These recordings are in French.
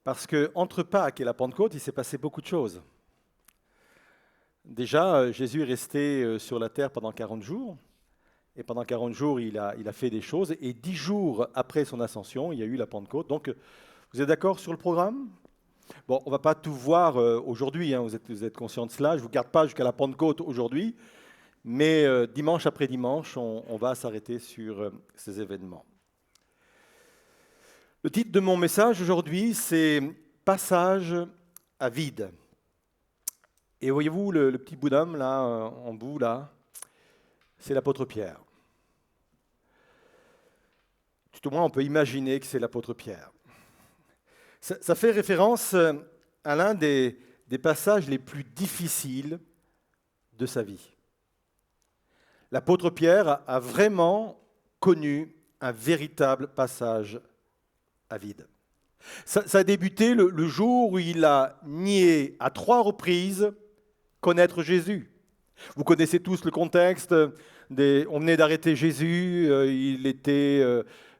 Parce qu'entre Pâques et la Pentecôte, il s'est passé beaucoup de choses. Déjà, Jésus est resté sur la terre pendant 40 jours. Et pendant 40 jours, il a fait des choses. Et 10 jours après son ascension, il y a eu la Pentecôte. Donc, vous êtes d'accord sur le programme? Bon, on ne va pas tout voir aujourd'hui, hein, vous êtes conscient de cela. Je ne vous garde pas jusqu'à la Pentecôte aujourd'hui. Mais dimanche après dimanche, on va s'arrêter sur ces événements. Le titre de mon message aujourd'hui, c'est « Passage à vide ». Et voyez-vous le petit bonhomme là, en bout là, c'est l'apôtre Pierre. Tout au moins, on peut imaginer que c'est l'apôtre Pierre. Ça fait référence à l'un des passages les plus difficiles de sa vie. L'apôtre Pierre a vraiment connu un véritable passage à vide. Ça a débuté le jour où il a nié à 3 reprises connaître Jésus. Vous connaissez tous le contexte. On venait d'arrêter Jésus, il était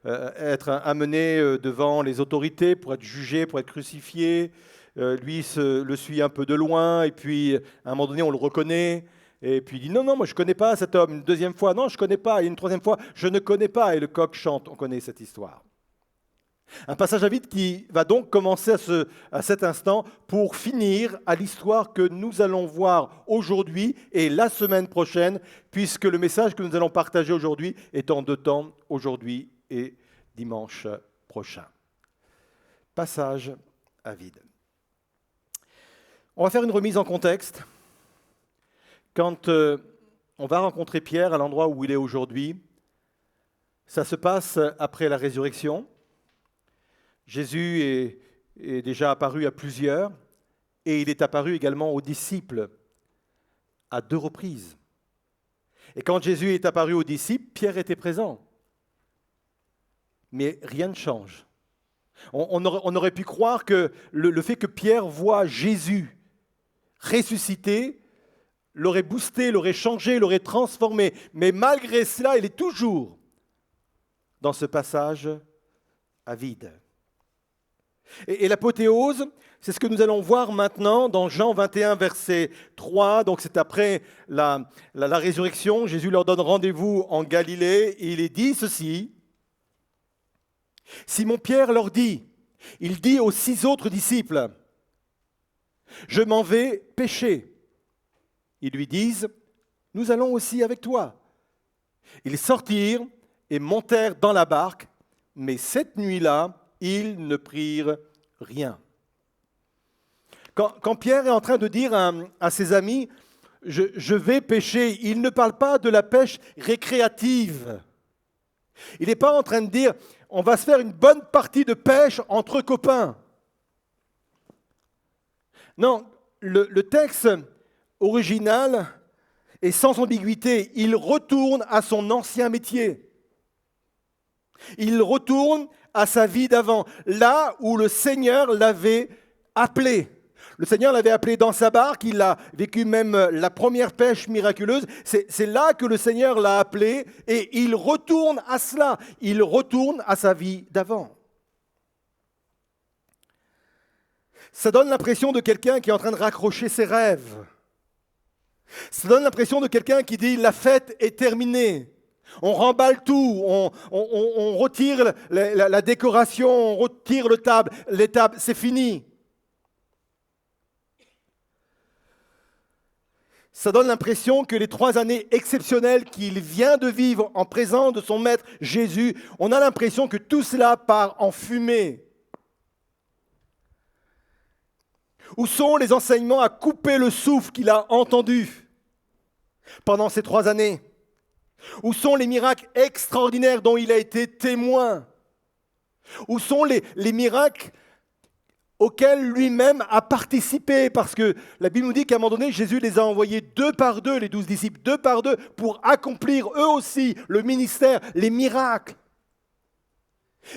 être amené devant les autorités pour être jugé, pour être crucifié. Lui le suit un peu de loin, et puis à un moment donné, on le reconnaît. Et puis il dit non, moi je ne connais pas cet homme. Une deuxième fois, non, je ne connais pas. Et une troisième fois, je ne connais pas. Et le coq chante, on connaît cette histoire. Un passage à vide qui va donc commencer à cet instant pour finir à l'histoire que nous allons voir aujourd'hui et la semaine prochaine, puisque le message que nous allons partager aujourd'hui est en 2 temps, aujourd'hui et dimanche prochain. Passage à vide. On va faire une remise en contexte. Quand on va rencontrer Pierre à l'endroit où il est aujourd'hui, ça se passe après la résurrection. Jésus est déjà apparu à plusieurs et il est apparu également aux disciples à 2 reprises. Et quand Jésus est apparu aux disciples, Pierre était présent. Mais rien ne change. On aurait pu croire que le fait que Pierre voit Jésus ressuscité l'aurait boosté, l'aurait changé, l'aurait transformé. Mais malgré cela, il est toujours dans ce passage à vide. Et l'apothéose, c'est ce que nous allons voir maintenant dans Jean 21, verset 3. Donc c'est après la résurrection. Jésus leur donne rendez-vous en Galilée. Et il est dit ceci. Simon-Pierre leur dit, il dit aux 6 autres disciples, « Je m'en vais pêcher. » Ils lui disent, « Nous allons aussi avec toi. » Ils sortirent et montèrent dans la barque, mais cette nuit-là, ils ne prirent rien. Quand Pierre est en train de dire à ses amis, je vais pêcher, il ne parle pas de la pêche récréative. Il n'est pas en train de dire, on va se faire une bonne partie de pêche entre copains. Non, le texte original est sans ambiguïté. Il retourne à son ancien métier. Il retourne à sa vie d'avant, là où le Seigneur l'avait appelé. Le Seigneur l'avait appelé dans sa barque, il a vécu même la première pêche miraculeuse. C'est là que le Seigneur l'a appelé et il retourne à cela. Il retourne à sa vie d'avant. Ça donne l'impression de quelqu'un qui est en train de raccrocher ses rêves. Ça donne l'impression de quelqu'un qui dit « la fête est terminée ». On remballe tout, on retire la décoration, on retire les tables, c'est fini. Ça donne l'impression que les 3 années exceptionnelles qu'il vient de vivre en présence de son maître Jésus, on a l'impression que tout cela part en fumée. Où sont les enseignements à couper le souffle qu'il a entendu pendant ces 3 années ? Où sont les miracles extraordinaires dont il a été témoin? Où sont les miracles auxquels lui-même a participé? Parce que la Bible nous dit qu'à un moment donné, Jésus les a envoyés 2 par 2, les 12 disciples, 2 par 2, pour accomplir eux aussi le ministère, les miracles.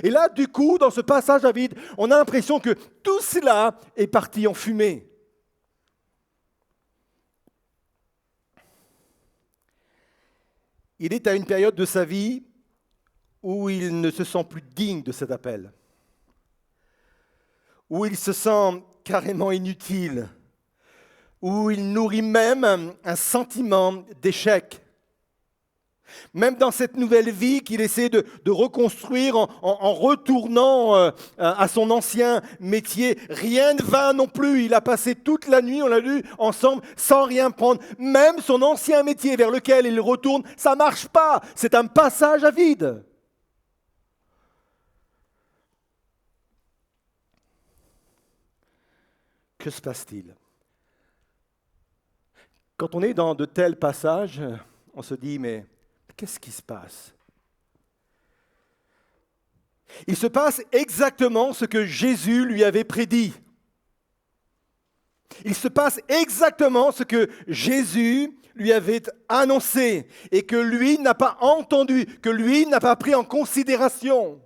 Et là, du coup, dans ce passage à vide, on a l'impression que tout cela est parti en fumée. Il est à une période de sa vie où il ne se sent plus digne de cet appel. où il se sent carrément inutile, où il nourrit même un sentiment d'échec. Même dans cette nouvelle vie qu'il essaie de reconstruire en retournant à son ancien métier, rien ne va non plus. Il a passé toute la nuit, on l'a lu ensemble, sans rien prendre. Même son ancien métier vers lequel il retourne, ça ne marche pas. C'est un passage à vide. Que se passe-t-il? Quand on est dans de tels passages, on se dit, mais qu'est-ce qui se passe? Il se passe exactement ce que Jésus lui avait prédit. Il se passe exactement ce que Jésus lui avait annoncé et que lui n'a pas entendu, que lui n'a pas pris en considération.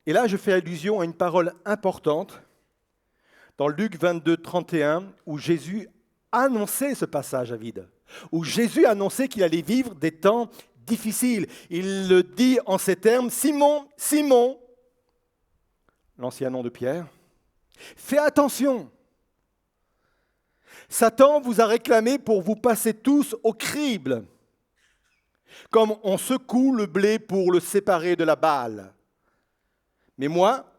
Et là, je fais allusion à une parole importante dans Luc 22, 31, où Jésus annonçait ce passage à vide, où Jésus annonçait qu'il allait vivre des temps difficiles. Il le dit en ces termes, « Simon, Simon, l'ancien nom de Pierre, fais attention. Satan vous a réclamé pour vous passer tous au crible, comme on secoue le blé pour le séparer de la balle. Mais moi,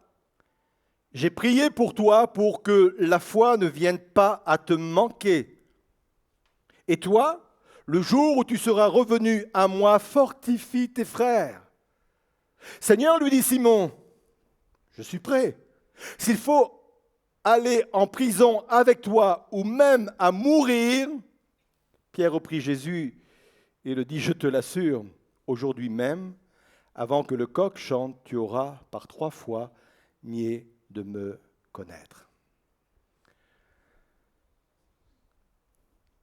j'ai prié pour toi pour que la foi ne vienne pas à te manquer. Et toi, le jour où tu seras revenu à moi, fortifie tes frères. » Seigneur, lui dit Simon, je suis prêt. S'il faut aller en prison avec toi ou même à mourir, Pierre reprit Jésus et le dit, je te l'assure, aujourd'hui même, avant que le coq chante, tu auras par 3 fois nié de me connaître.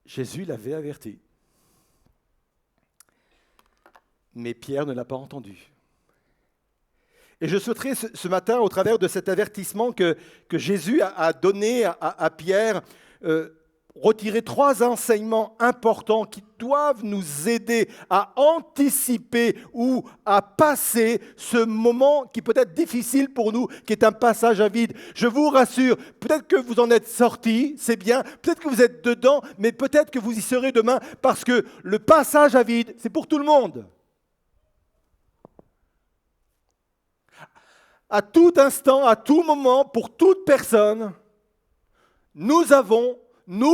Jésus l'avait averti. Mais Pierre ne l'a pas entendu. Et je souhaiterais ce matin, au travers de cet avertissement que Jésus a donné à Pierre, retirer 3 enseignements importants qui doivent nous aider à anticiper ou à passer ce moment qui peut être difficile pour nous, qui est un passage à vide. Je vous rassure, peut-être que vous en êtes sortis, c'est bien, peut-être que vous êtes dedans, mais peut-être que vous y serez demain, parce que le passage à vide, c'est pour tout le monde. À tout instant, à tout moment, pour toute personne, nous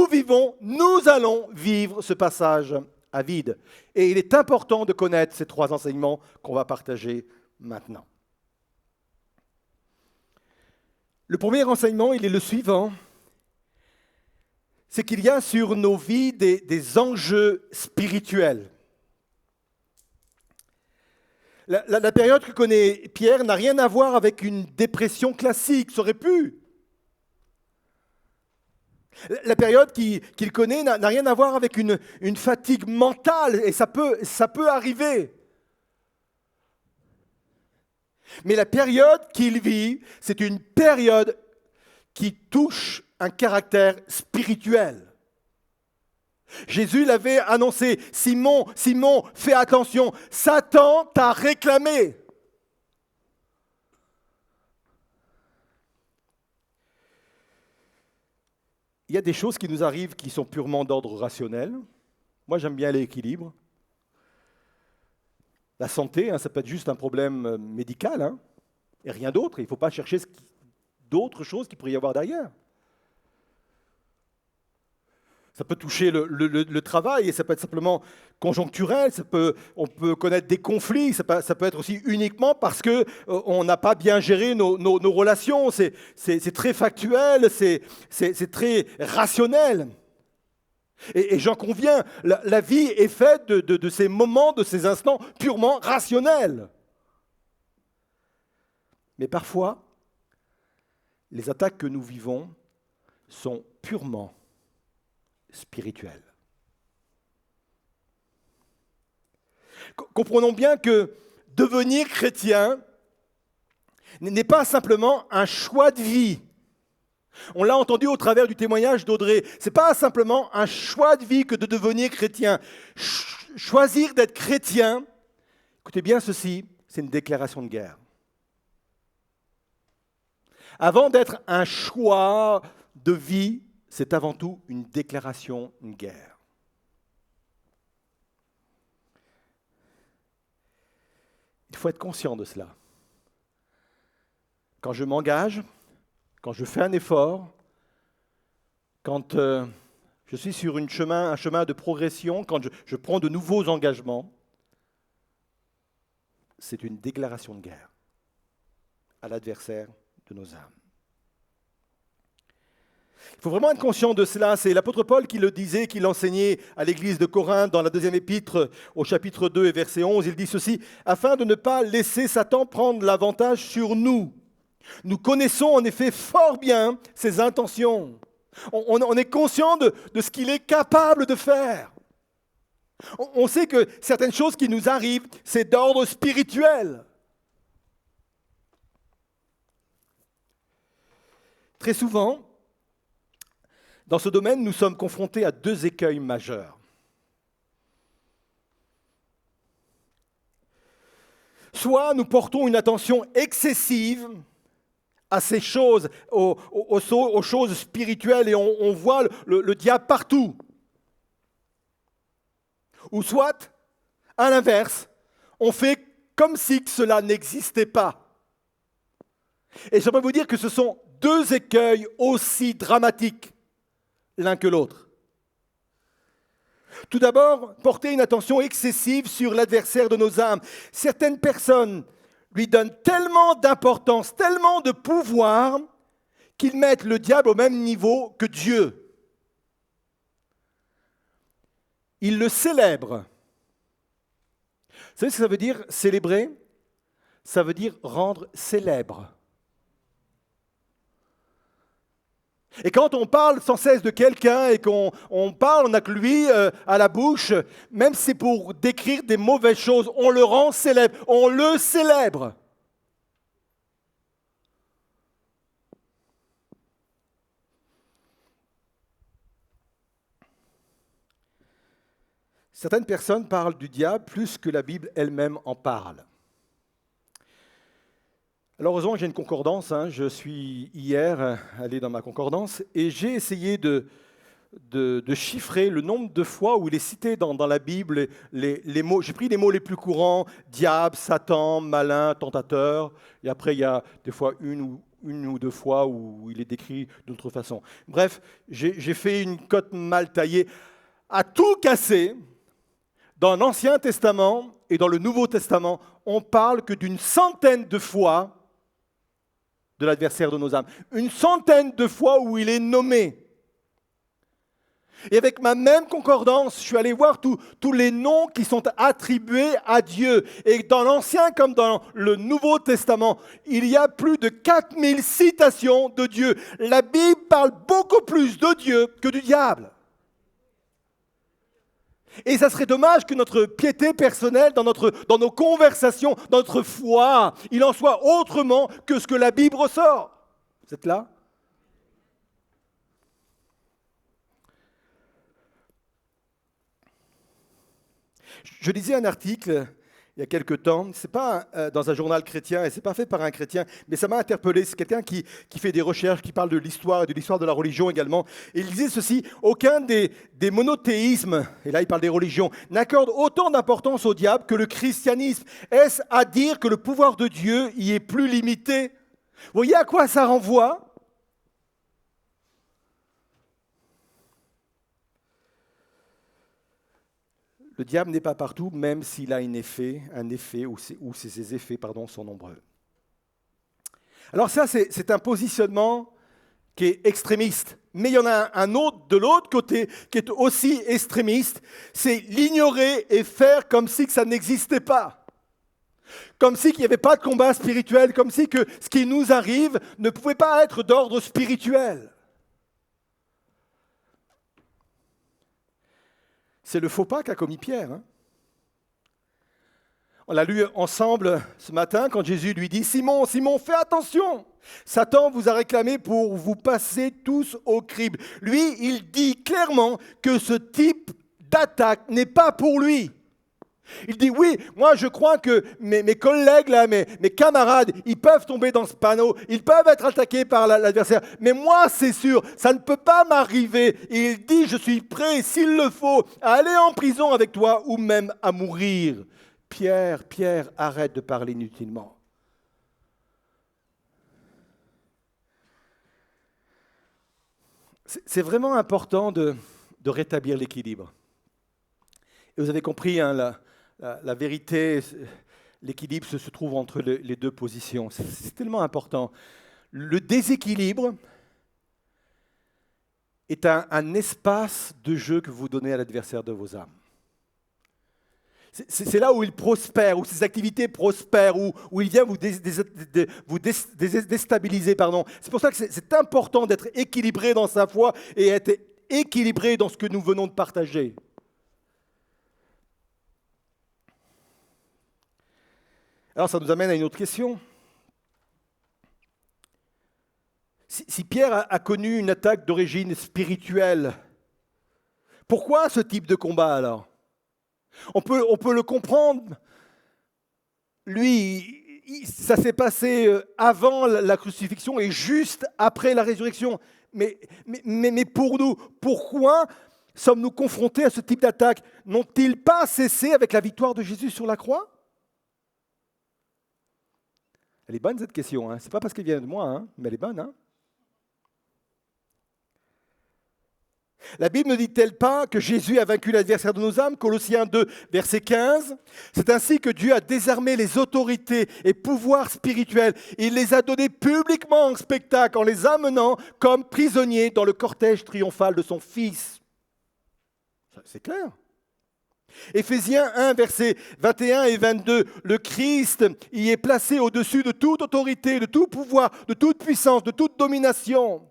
vivons, nous allons vivre ce passage à vide. Et il est important de connaître ces 3 enseignements qu'on va partager maintenant. Le premier enseignement, il est le suivant. C'est qu'il y a sur nos vies des enjeux spirituels. La période que connaît Pierre n'a rien à voir avec une dépression classique, ça aurait pu. La période qu'il connaît n'a rien à voir avec une fatigue mentale, et ça peut arriver. Mais la période qu'il vit, c'est une période qui touche un caractère spirituel. Jésus l'avait annoncé, « Simon, Simon, fais attention, Satan t'a réclamé. » Il y a des choses qui nous arrivent qui sont purement d'ordre rationnel. Moi, j'aime bien l'équilibre. La santé, ça peut être juste un problème médical, et rien d'autre. Il ne faut pas chercher d'autres choses qu'il pourrait y avoir derrière. Ça peut toucher le travail, et ça peut être simplement conjoncturel, on peut connaître des conflits, ça peut être aussi uniquement parce qu'on n'a pas bien géré nos relations. C'est très factuel, c'est très rationnel. Et j'en conviens, la vie est faite de ces moments, de ces instants purement rationnels. Mais parfois, les attaques que nous vivons sont purement spirituelles. Comprenons bien que devenir chrétien n'est pas simplement un choix de vie. On l'a entendu au travers du témoignage d'Audrey. Ce n'est pas simplement un choix de vie que de devenir chrétien. Choisir d'être chrétien, écoutez bien ceci, c'est une déclaration de guerre. Avant d'être un choix de vie, c'est avant tout une déclaration, une guerre. Il faut être conscient de cela. Quand je m'engage, quand je fais un effort, quand je suis sur un chemin de progression, quand je prends de nouveaux engagements, c'est une déclaration de guerre à l'adversaire de nos âmes. Il faut vraiment être conscient de cela. C'est l'apôtre Paul qui le disait, qui l'enseignait à l'église de Corinthe dans la deuxième épître au chapitre 2 et verset 11. Il dit ceci: « Afin de ne pas laisser Satan prendre l'avantage sur nous. Nous connaissons en effet fort bien ses intentions. » On est conscient de ce qu'il est capable de faire. On sait que certaines choses qui nous arrivent, c'est d'ordre spirituel. Très souvent, dans ce domaine, nous sommes confrontés à deux écueils majeurs. Soit nous portons une attention excessive à ces choses, aux choses spirituelles, et on voit le diable partout. Ou soit, à l'inverse, on fait comme si cela n'existait pas. Et j'aimerais vous dire que ce sont deux écueils aussi dramatiques l'un que l'autre. Tout d'abord, porter une attention excessive sur l'adversaire de nos âmes. Certaines personnes lui donnent tellement d'importance, tellement de pouvoir, qu'ils mettent le diable au même niveau que Dieu. Ils le célèbrent. Vous savez ce que ça veut dire, célébrer? Ça veut dire rendre célèbre. Et quand on parle sans cesse de quelqu'un et qu'on parle, on n'a que lui à la bouche, même si c'est pour décrire des mauvaises choses, on le rend célèbre, on le célèbre. Certaines personnes parlent du diable plus que la Bible elle-même en parle. Alors heureusement j'ai une concordance, je suis hier allé dans ma concordance et j'ai essayé de chiffrer le nombre de fois où il est cité dans la Bible les mots. J'ai pris les mots les plus courants: diable, Satan, malin, tentateur, et après il y a des fois une ou deux fois où il est décrit d'une autre façon. Bref, j'ai fait une cote mal taillée. À tout casser, dans l'Ancien Testament et dans le Nouveau Testament, on parle que d'une centaine de fois de l'adversaire de nos âmes. Une centaine de fois où il est nommé. Et avec ma même concordance, je suis allé voir tous les noms qui sont attribués à Dieu. Et dans l'Ancien comme dans le Nouveau Testament, il y a plus de 4000 citations de Dieu. La Bible parle beaucoup plus de Dieu que du diable. Et ça serait dommage que notre piété personnelle, dans nos conversations, dans notre foi, il en soit autrement que ce que la Bible ressort. Vous êtes là? Je lisais un article il y a quelque temps, ce n'est pas dans un journal chrétien et ce n'est pas fait par un chrétien, mais ça m'a interpellé. C'est quelqu'un qui fait des recherches, qui parle de l'histoire et de l'histoire de la religion également. Et il disait ceci: aucun des monothéismes, et là il parle des religions, n'accorde autant d'importance au diable que le christianisme. Est-ce à dire que le pouvoir de Dieu y est plus limité? Vous voyez à quoi ça renvoie? Le diable n'est pas partout, même s'il a un effet où ses effets sont nombreux. Alors ça, c'est un positionnement qui est extrémiste. Mais il y en a un autre de l'autre côté qui est aussi extrémiste. C'est l'ignorer et faire comme si que ça n'existait pas. Comme si qu'il n'y avait pas de combat spirituel, comme si que ce qui nous arrive ne pouvait pas être d'ordre spirituel. C'est le faux pas qu'a commis Pierre. On l'a lu ensemble ce matin quand Jésus lui dit: Simon, Simon, fais attention, Satan vous a réclamé pour vous passer tous au crible. Lui, il dit clairement que ce type d'attaque n'est pas pour lui. Il dit, oui, moi je crois que mes collègues, là, mes camarades, ils peuvent tomber dans ce panneau, ils peuvent être attaqués par l'adversaire, mais moi c'est sûr, ça ne peut pas m'arriver. Et il dit, je suis prêt, s'il le faut, à aller en prison avec toi ou même à mourir. Pierre, arrête de parler inutilement. C'est vraiment important de rétablir l'équilibre. Et vous avez compris, hein, la vérité, l'équilibre se trouve entre les deux positions. C'est tellement important. Le déséquilibre est un espace de jeu que vous donnez à l'adversaire de vos âmes. C'est là où il prospère, où ses activités prospèrent, où il vient vous déstabiliser. C'est pour ça que c'est important d'être équilibré dans sa foi et être équilibré dans ce que nous venons de partager. Alors ça nous amène à une autre question. Si Pierre a connu une attaque d'origine spirituelle, pourquoi ce type de combat alors ? On peut le comprendre. Lui, ça s'est passé avant la crucifixion et juste après la résurrection. Mais pour nous, pourquoi sommes-nous confrontés à ce type d'attaque ? N'ont-ils pas cessé avec la victoire de Jésus sur la croix ? Elle est bonne cette question, hein. Ce n'est pas parce qu'elle vient de moi, hein, mais elle est bonne. Hein. La Bible ne dit-elle pas que Jésus a vaincu l'adversaire de nos âmes ? Colossiens 2, verset 15. C'est ainsi que Dieu a désarmé les autorités et pouvoirs spirituels. Il les a donnés publiquement en spectacle en les amenant comme prisonniers dans le cortège triomphal de son Fils. C'est clair. Éphésiens 1, versets 21 et 22. Le Christ y est placé au-dessus de toute autorité, de tout pouvoir, de toute puissance, de toute domination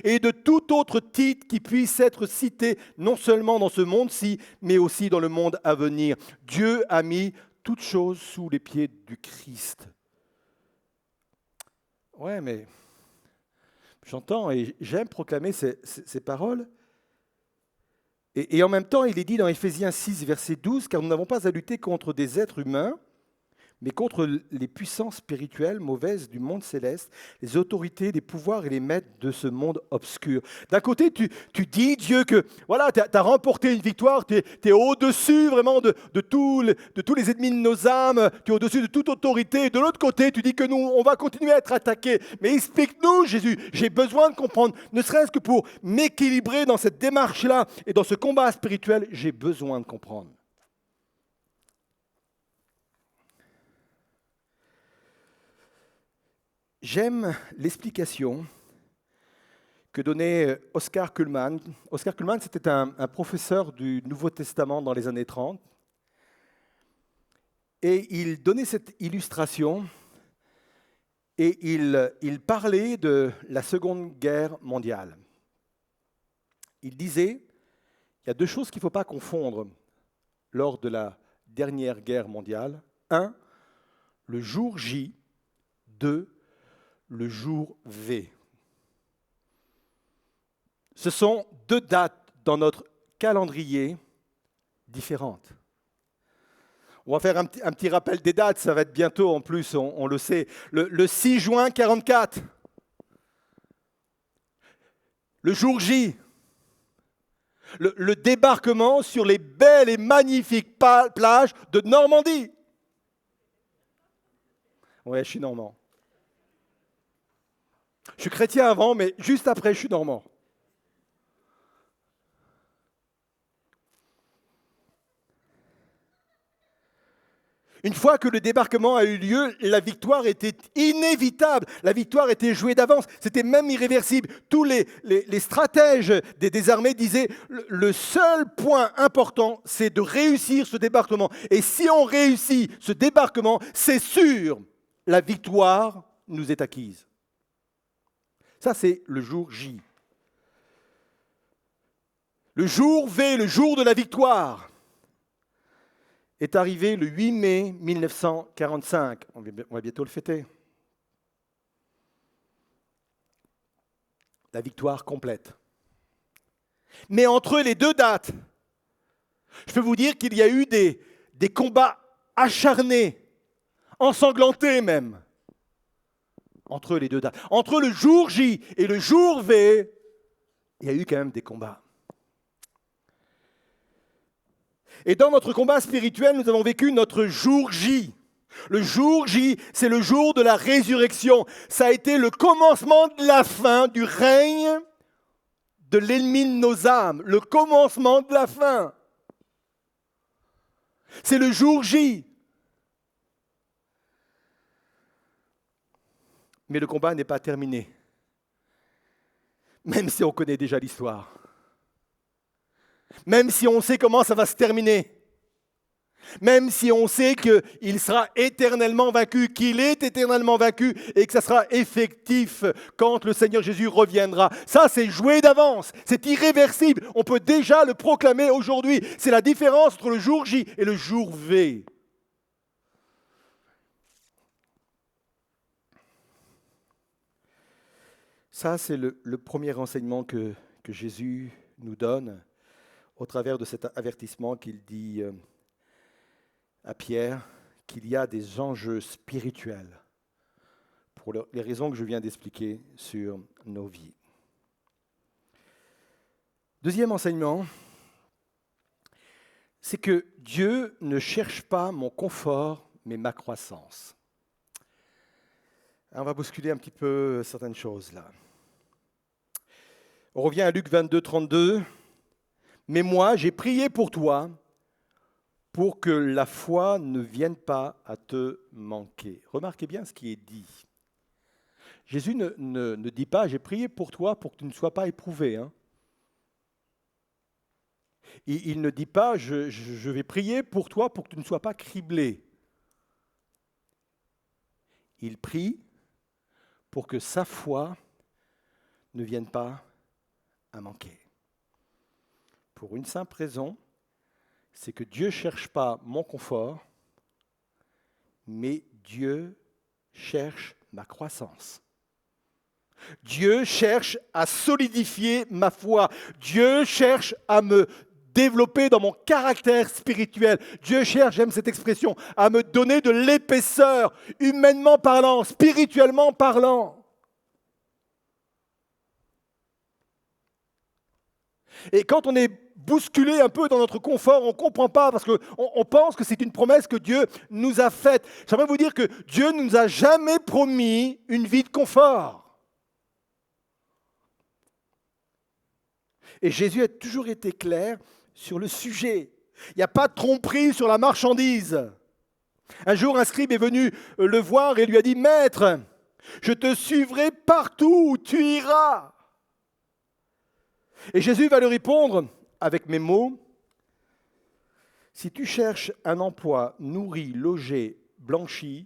et de tout autre titre qui puisse être cité non seulement dans ce monde-ci, mais aussi dans le monde à venir. Dieu a mis toutes choses sous les pieds du Christ. Ouais, mais j'entends et j'aime proclamer ces paroles. Et en même temps, il est dit dans Éphésiens 6, verset 12, car nous n'avons pas à lutter contre des êtres humains, mais contre les puissances spirituelles mauvaises du monde céleste, les autorités, les pouvoirs et les maîtres de ce monde obscur. D'un côté, tu dis, Dieu, que voilà, tu as remporté une victoire, tu es au-dessus vraiment de tous les ennemis de nos âmes, tu es au-dessus de toute autorité. De l'autre côté, tu dis que nous, on va continuer à être attaqués. Mais explique-nous, Jésus, j'ai besoin de comprendre, ne serait-ce que pour m'équilibrer dans cette démarche-là et dans ce combat spirituel, j'ai besoin de comprendre. J'aime l'explication que donnait Oscar Cullmann. Oscar Cullmann, c'était un professeur du Nouveau Testament dans les années 30. Et il donnait cette illustration et il parlait de la Seconde Guerre mondiale. Il disait, il y a deux choses qu'il ne faut pas confondre lors de la dernière guerre mondiale. 1, le jour J. 2, le jour V. Ce sont deux dates dans notre calendrier différentes. On va faire un petit rappel des dates, ça va être bientôt en plus, on le sait. Le 6 juin 1944, le jour J, le débarquement sur les belles et magnifiques plages de Normandie. Ouais, je suis normand. Je suis chrétien avant, mais juste après, je suis normand. Une fois que le débarquement a eu lieu, la victoire était inévitable. La victoire était jouée d'avance. C'était même irréversible. Tous les stratèges des armées disaient le seul point important, c'est de réussir ce débarquement. Et si on réussit ce débarquement, c'est sûr, la victoire nous est acquise. Ça, c'est le jour J. Le jour V, le jour de la victoire, est arrivé le 8 mai 1945. On va bientôt le fêter. La victoire complète. Mais entre les deux dates, Je peux vous dire qu'il y a eu des combats acharnés, ensanglantés même, entre les deux dates. Entre le jour J et le jour V, il y a eu quand même des combats. Et dans notre combat spirituel, nous avons vécu notre jour J. Le jour J, c'est le jour de la résurrection. Ça a été le commencement de la fin du règne de l'ennemi de nos âmes. Le commencement de la fin. C'est le jour J. Mais le combat n'est pas terminé. Même si on connaît déjà l'histoire. Même si on sait comment ça va se terminer. Même si on sait qu'il sera éternellement vaincu, qu'il est éternellement vaincu et que ça sera effectif quand le Seigneur Jésus reviendra. Ça, c'est joué d'avance. C'est irréversible. On peut déjà le proclamer aujourd'hui. C'est la différence entre le jour J et le jour V. Ça, c'est le premier enseignement que Jésus nous donne au travers de cet avertissement qu'il dit à Pierre, qu'il y a des enjeux spirituels pour les raisons que je viens d'expliquer sur nos vies. Deuxième enseignement, c'est que Dieu ne cherche pas mon confort, mais ma croissance. On va bousculer un petit peu certaines choses là. On revient à Luc 22, 32. « Mais moi, j'ai prié pour toi, pour que la foi ne vienne pas à te manquer. » Remarquez bien ce qui est dit. Jésus ne dit pas « j'ai prié pour toi pour que tu ne sois pas éprouvé ». Hein. Il ne dit pas « je vais prier pour toi pour que tu ne sois pas criblé ». Il prie pour que sa foi ne vienne pas à manquer. Pour une simple raison, c'est que Dieu ne cherche pas mon confort, mais Dieu cherche ma croissance. Dieu cherche à solidifier ma foi. Dieu cherche à me développer dans mon caractère spirituel. Dieu cherche, j'aime cette expression, à me donner de l'épaisseur, humainement parlant, spirituellement parlant. Et quand on est bousculé un peu dans notre confort, on ne comprend pas parce qu'on pense que c'est une promesse que Dieu nous a faite. J'aimerais vous dire que Dieu ne nous a jamais promis une vie de confort. Et Jésus a toujours été clair sur le sujet. Il n'y a pas de tromperie sur la marchandise. Un jour, un scribe est venu le voir et lui a dit « Maître, je te suivrai partout où tu iras. » Et Jésus va lui répondre avec mes mots, « Si tu cherches un emploi nourri, logé, blanchi,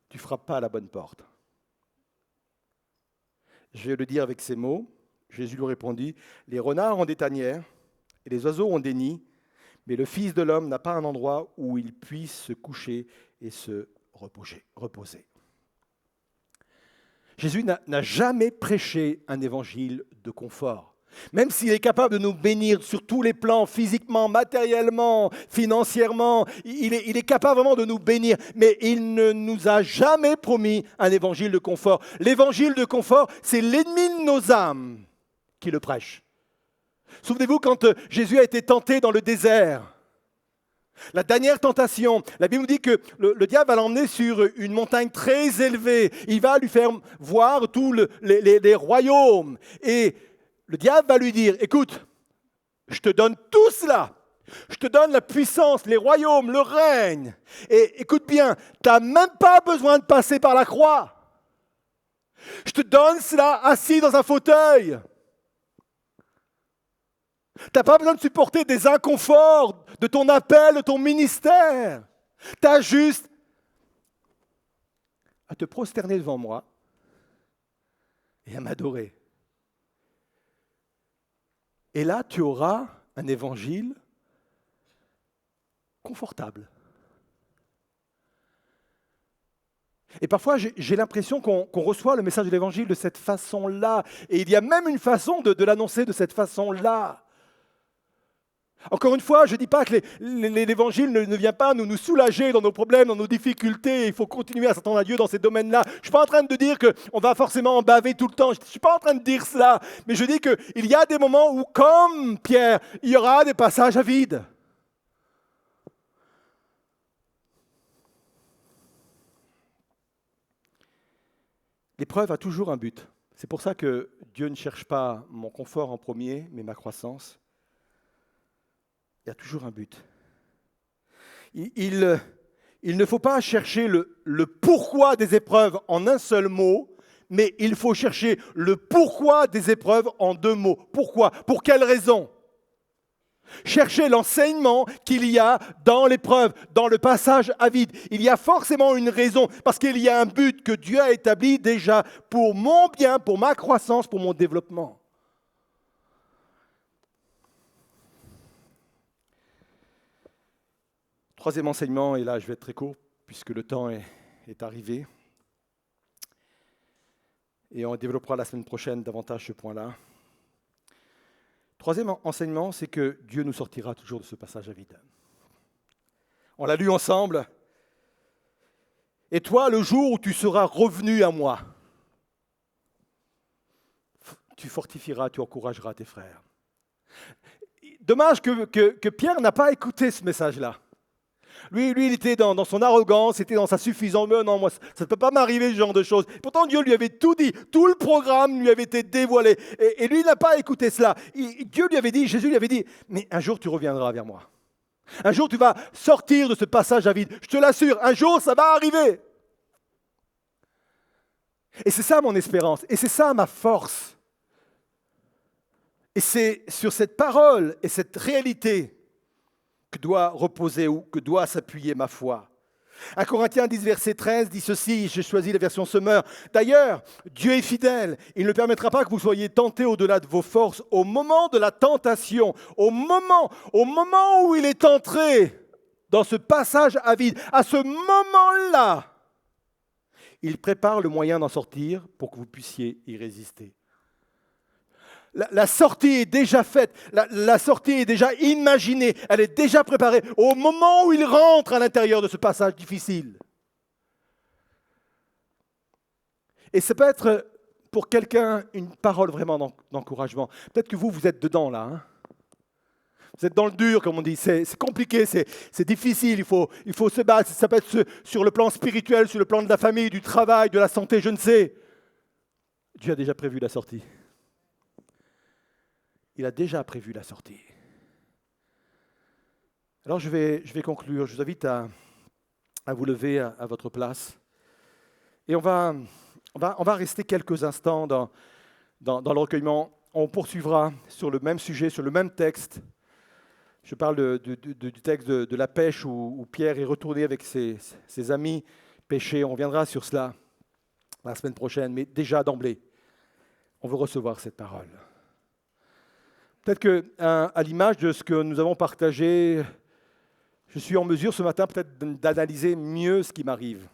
tu ne frappes pas à la bonne porte. » Je vais le dire avec ces mots. Jésus lui répondit, « Les renards ont des tanières et les oiseaux ont des nids, mais le Fils de l'homme n'a pas un endroit où il puisse se coucher et se reposer. » Jésus n'a jamais prêché un évangile de confort. Même s'il est capable de nous bénir sur tous les plans, physiquement, matériellement, financièrement, il est capable vraiment de nous bénir, mais il ne nous a jamais promis un évangile de confort. L'évangile de confort, c'est l'ennemi de nos âmes qui le prêche. Souvenez-vous quand Jésus a été tenté dans le désert, la dernière tentation, la Bible nous dit que le diable va l'emmener sur une montagne très élevée. Il va lui faire voir tous les royaumes. Et le diable va lui dire, écoute, je te donne tout cela. Je te donne la puissance, les royaumes, le règne. Et écoute bien, tu n'as même pas besoin de passer par la croix. Je te donne cela assis dans un fauteuil. Tu n'as pas besoin de supporter des inconforts de ton appel, de ton ministère. Tu as juste à te prosterner devant moi et à m'adorer. Et là, tu auras un évangile confortable. Et parfois, j'ai l'impression qu'on reçoit le message de l'évangile de cette façon-là. Et il y a même une façon de l'annoncer de cette façon-là. Encore une fois, je ne dis pas que l'Évangile ne vient pas nous soulager dans nos problèmes, dans nos difficultés. Il faut continuer à s'attendre à Dieu dans ces domaines-là. Je ne suis pas en train de dire qu'on va forcément en baver tout le temps. Je ne suis pas en train de dire cela. Mais je dis qu'il y a des moments où, comme Pierre, il y aura des passages à vide. L'épreuve a toujours un but. C'est pour ça que Dieu ne cherche pas mon confort en premier, mais ma croissance. Il y a toujours un but. Il ne faut pas chercher le pourquoi des épreuves en un seul mot, mais il faut chercher le pourquoi des épreuves en deux mots. Pourquoi? Pour quelle raison? Cherchez l'enseignement qu'il y a dans l'épreuve, dans le passage à vide. Il y a forcément une raison, parce qu'il y a un but que Dieu a établi déjà pour mon bien, pour ma croissance, pour mon développement. Troisième enseignement, et là je vais être très court, puisque le temps est arrivé. Et on développera la semaine prochaine davantage ce point-là. Troisième enseignement, c'est que Dieu nous sortira toujours de ce passage à vide. On l'a lu ensemble. Et toi, le jour où tu seras revenu à moi, tu fortifieras, tu encourageras tes frères. Dommage que Pierre n'a pas écouté ce message-là. Lui, il était dans son arrogance, il était dans sa suffisance. Mais non, moi, ça ne peut pas m'arriver ce genre de choses. Pourtant, Dieu lui avait tout dit. Tout le programme lui avait été dévoilé. Et lui, il n'a pas écouté cela. Dieu lui avait dit, Jésus lui avait dit, mais un jour, tu reviendras vers moi. Un jour, tu vas sortir de ce passage à vide. Je te l'assure, un jour, ça va arriver. Et c'est ça mon espérance. Et c'est ça ma force. Et c'est sur cette parole et cette réalité que doit reposer ou que doit s'appuyer ma foi. 1 Corinthiens 10, verset 13 dit ceci, j'ai choisi la version Semeur. D'ailleurs, Dieu est fidèle, il ne permettra pas que vous soyez tentés au-delà de vos forces au moment de la tentation, au moment où il est entré dans ce passage à vide, à ce moment-là, il prépare le moyen d'en sortir pour que vous puissiez y résister. La sortie est déjà faite, la sortie est déjà imaginée, elle est déjà préparée au moment où il rentre à l'intérieur de ce passage difficile. Et ça peut être pour quelqu'un une parole vraiment d'encouragement. Peut-être que vous êtes dedans là. Hein. Vous êtes dans le dur, comme on dit. C'est compliqué, c'est difficile, il faut se battre. Ça peut être sur le plan spirituel, sur le plan de la famille, du travail, de la santé, je ne sais. Dieu a déjà prévu la sortie. Il a déjà prévu la sortie. Alors je vais conclure. Je vous invite à vous lever à votre place. Et on va rester quelques instants dans le recueillement. On poursuivra sur le même sujet, sur le même texte. Je parle du texte de la pêche où Pierre est retourné avec ses amis pêcher. On reviendra sur cela la semaine prochaine. Mais déjà d'emblée, on veut recevoir cette parole. Peut-être qu'à l'image de ce que nous avons partagé, je suis en mesure ce matin peut-être d'analyser mieux ce qui m'arrive.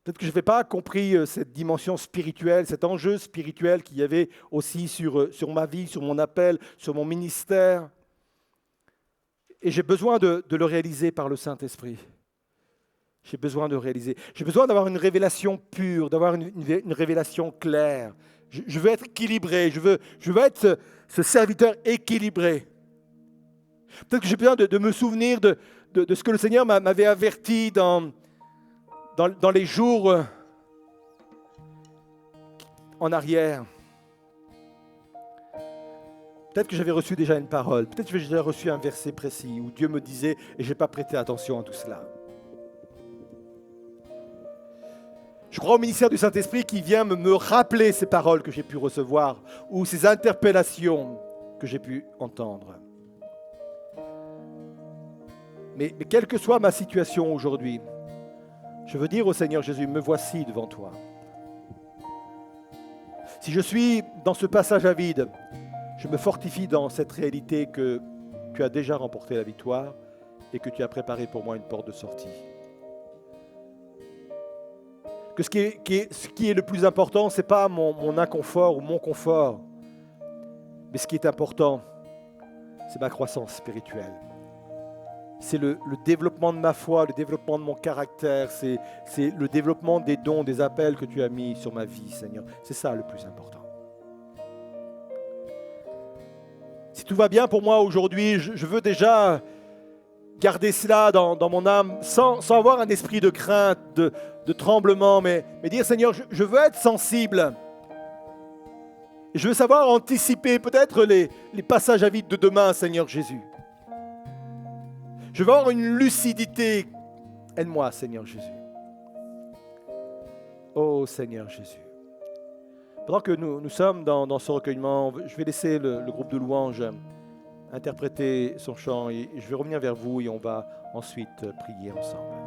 Peut-être que je n'avais pas compris cette dimension spirituelle, cet enjeu spirituel qu'il y avait aussi sur ma vie, sur mon appel, sur mon ministère. Et j'ai besoin de le réaliser par le Saint-Esprit. J'ai besoin de réaliser. J'ai besoin d'avoir une révélation pure, d'avoir une révélation claire. Je veux être équilibré, je veux être ce serviteur équilibré. Peut-être que j'ai besoin de me souvenir de ce que le Seigneur m'avait averti dans les jours en arrière. Peut-être que j'avais reçu déjà une parole, peut-être que j'avais déjà reçu un verset précis où Dieu me disait et je n'ai pas prêté attention à tout cela. Je crois au ministère du Saint-Esprit qui vient me rappeler ces paroles que j'ai pu recevoir ou ces interpellations que j'ai pu entendre. Mais quelle que soit ma situation aujourd'hui, je veux dire au Seigneur Jésus, me voici devant toi. Si je suis dans ce passage à vide, je me fortifie dans cette réalité que tu as déjà remporté la victoire et que tu as préparé pour moi une porte de sortie. Que ce qui est le plus important, ce n'est pas mon inconfort ou mon confort, mais ce qui est important, c'est ma croissance spirituelle. C'est le développement de ma foi, le développement de mon caractère, c'est le développement des dons, des appels que tu as mis sur ma vie, Seigneur. C'est ça le plus important. Si tout va bien pour moi aujourd'hui, je veux déjà garder cela dans mon âme sans avoir un esprit de crainte, de tremblement, mais dire Seigneur, je veux être sensible. Je veux savoir anticiper peut-être les passages à vide de demain, Seigneur Jésus. Je veux avoir une lucidité. Aide-moi, Seigneur Jésus. Oh Seigneur Jésus. Pendant que nous sommes dans ce recueillement, je vais laisser le groupe de louanges interpréter son chant et je vais revenir vers vous et on va ensuite prier ensemble.